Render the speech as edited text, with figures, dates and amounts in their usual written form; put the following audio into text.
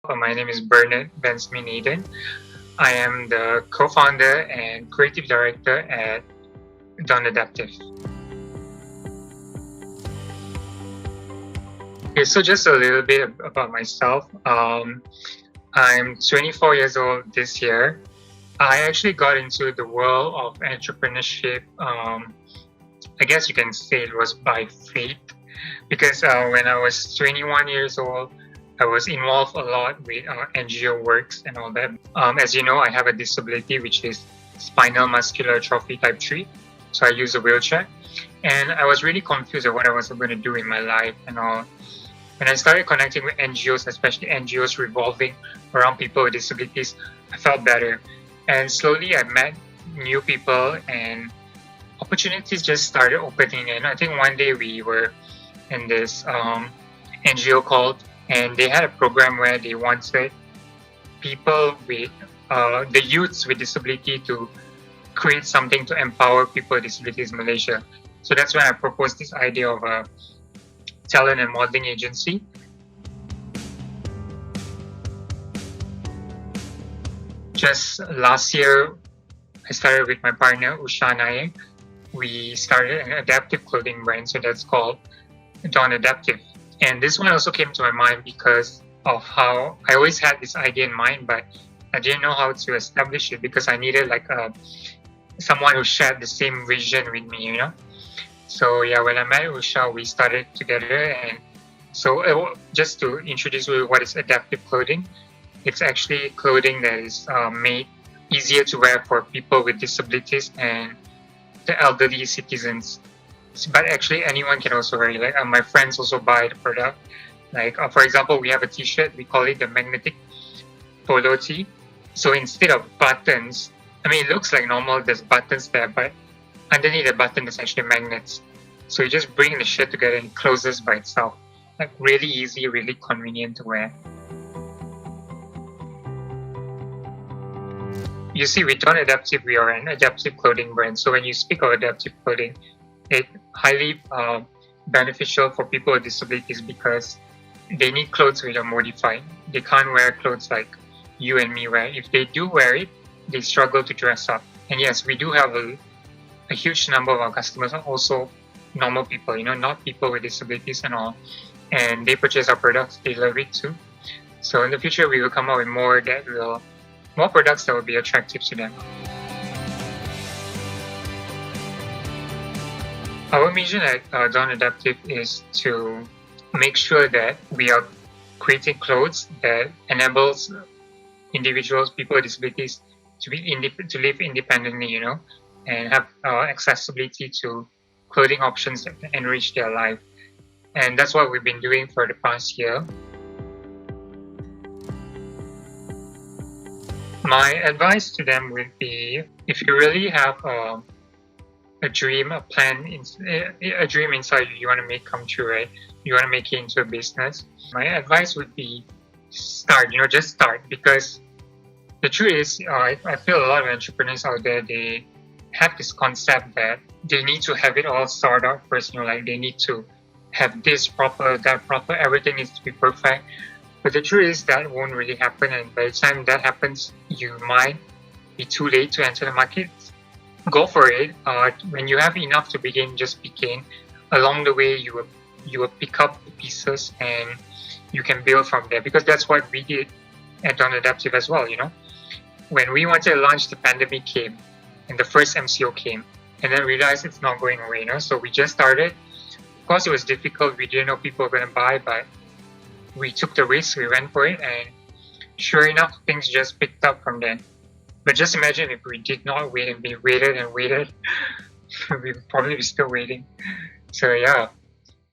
My name is Bernard Benjamin Eden. I am the co-founder and creative director at Dawn Adaptive. Okay, so just a little bit about myself. I'm 24 years old this year. I actually got into the world of entrepreneurship. I guess you can say it was by fate, because when I was 21 years old, I was involved a lot with NGO works and all that. As you know, I have a disability, which is spinal muscular atrophy type 3. So I use a wheelchair. And I was really confused of what I was going to do in my life and all. When I started connecting with NGOs, especially NGOs revolving around people with disabilities, I felt better. And slowly I met new people and opportunities just started opening. And I think one day we were in this NGO called, and they had a program where they wanted people with the youths with disability to create something to empower people with disabilities in Malaysia. So that's when I proposed this idea of a talent and modeling agency. Just last year, I started with my partner Usha Nayak. We started an adaptive clothing brand, so that's called Dawn Adaptive. And this one also came to my mind because of how I always had this idea in mind, but I didn't know how to establish it because I needed someone who shared the same vision with me, So yeah, when I met Usha, we started together. And so just to introduce you what is adaptive clothing, it's actually clothing that is made easier to wear for people with disabilities and the elderly citizens. But actually anyone can also wear it. My friends also buy the product. For example, we have a t-shirt, we call it the magnetic polo tee. So instead of buttons, it looks like normal, there's buttons there, but underneath the button is actually magnets. So you just bring the shirt together and it closes by itself. Really easy, really convenient to wear. You see, with Dawn Adaptive, we are an adaptive clothing brand. So when you speak of adaptive clothing, it's highly beneficial for people with disabilities because they need clothes which are modified. They can't wear clothes like you and me wear. If they do wear it, they struggle to dress up. And yes, we do have a huge number of our customers are also normal people, not people with disabilities and all. And they purchase our products, they love it too. So in the future, we will come out with more products that will be attractive to them. Our mission at Dawn Adaptive is to make sure that we are creating clothes that enables individuals, people with disabilities, to live independently, and have accessibility to clothing options that enrich their life. And that's what we've been doing for the past year. My advice to them would be, if you really have a dream, a plan, a dream inside you want to make come true, right? You want to make it into a business. My advice would be start, just start. Because the truth is, I feel a lot of entrepreneurs out there, they have this concept that they need to have it all sorted out first, they need to have this proper, that proper, everything needs to be perfect. But the truth is that won't really happen, and by the time that happens, you might be too late to enter the market. Go for it. When you have enough to begin, just begin. Along the way, you will pick up the pieces and you can build from there, because that's what we did at Dawn Adaptive as well. When we wanted to launch, the pandemic came and the first MCO came, and then realized it's not going away. So we just started. Of course, it was difficult. We didn't know people were going to buy, but we took the risk. We went for it, and sure enough, things just picked up from then. But just imagine if we did not wait and we waited and waited, we would probably be still waiting. So yeah.